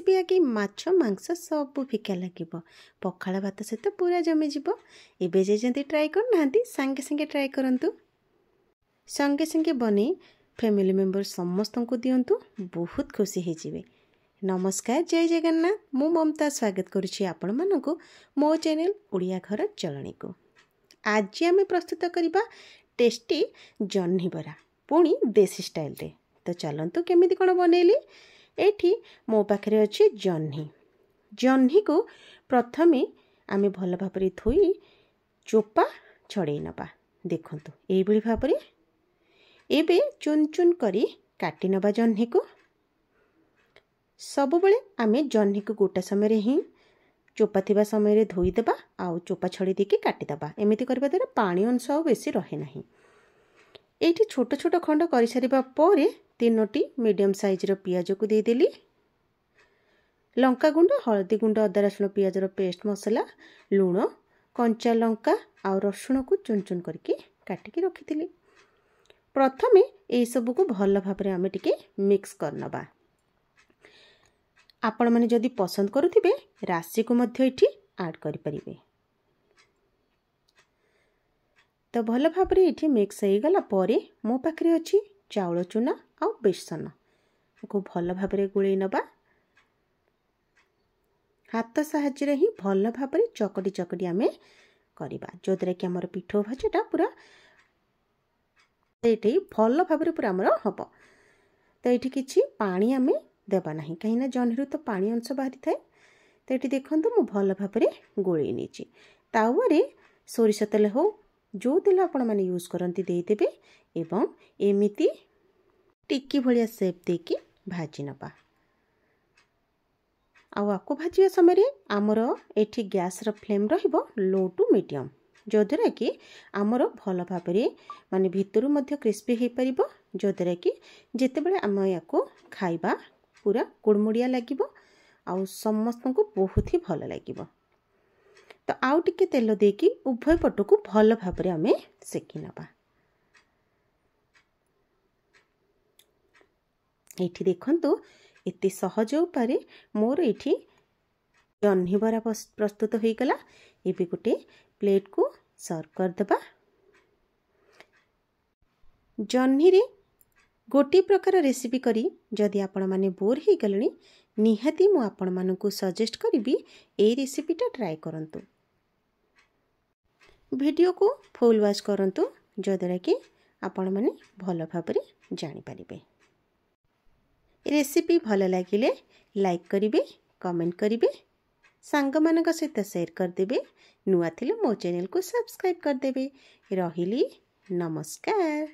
Recipe आगे माछ मांस सब फिका लगे पखाड़ भात सहित पूरा जमीज एवं जे ट्राए करना सांगे सांगे ट्राए करूँ संगे संगे बने फैमिली मेंबर समस्त को दिंतु बहुत खुशी होजिबे। नमस्कार जय जगन्नाथ मु ममता स्वागत करुछि आपण मानको मो चैनल उड़िया घर चलणी को। आज आम प्रस्तुत करबा टेस्टी जह्नी बरा पुणी देसी स्टाइल रे। तो चलतु केमिति कोन बनेली। एठी मो पाखरे अछि जह्नी को प्रथमे आमे भल भाबरे धोई चोपा छड़े नबा। देखंतु एई बळी भाबरे एबे चुन चुन करी काटी नबा जह्नी को। सब बेले आमे जह्नी को गोटा समय ही चोपा थिबा समय रे धोई देबा आउ चोपा छड़ी देके काटी देबा। एमिति करबा द्वारा पानी अंश आ बेसी रहे नाही। एठी छोट छोट खंड करि सारिबा परे 3टी मीडियम साइज रो पियाज को दे देली। लंका गुंड हळदी गुंड अदा रसुण पियाज रो पेस्ट मसला लूण कंचा लंका आ रसुण को चुन चुन करके काटिकी रखिथिली। प्रथमे ए सब को भल भाबरे आमे टिके मिक्स करनबा। आपण माने जदि पसंद करूथिबे राशि को मध्य एठी ऐड करि परिबे। तो भल भाबरे एठी मिक्स हो गला परे मो पाखरे अछि चाउल चूना आ बेसन को भल भाबरे गुळै नबा। हाथ साहाय्य ही भल भाबरे चकटी चकटी आमे करिबा जो द्वारा कि हमर पिठो भाजटा पूरा एठी भल भाबरे पूरा हमर हबो। तो एठी किछि पानी आमे देबा नाही कहीं ना जह्नीरु तो पानी अंश बाहरी थाए। तो एठी देखंतु मु भल भाबरे गोळै नेछि। तावारे सोरिष तेल हो जो तेल आपण माने यूज करंती देई देबे एवं एमिति टिक्की भलिया शेप देकी भाजी नबा। आको भाजिया समय रे आमर एठी गैस रो फ्लेम रहिबो लो टू मीडियम जो द्वारा कि आमर भल भाबरे माने भितरु मध्य क्रिस्पी हे परिबो जो द्वारा कि जेते बेले आम याको खाइबा पूरा कुड़मुड़िया लागिबो आउ समस्त को बहुत ही भल लागिबो। तो आउ टिके तेल देकी उभय पट को भल भाबरे आमे सेकी नबा। एठी देखंतु एते सहज उपाय मोर एठी जह्नी बरा प्रस्तुत हो गला। एबे गोटे प्लेट को सर्व कर देबा। जह्नी रे गोटी प्रकार रेसिपी करी जदि आपण माने बोर ही गलणी निहाती मु आपण मानकु सजेस्ट करिबी ए रेसिपीटा ट्राए करंतु। वीडियो को फुल वॉच करंतु जो द्वारा कि आपण माने भल भाबरे जानि परिबे। रेसिपी भल लागिले लाइक करिवे कमेंट करिवे सांग मानक सहित शेयर कर देबे। नुआ थिले मो चैनल को सब्सक्राइब कर देबे। रहिली नमस्कार।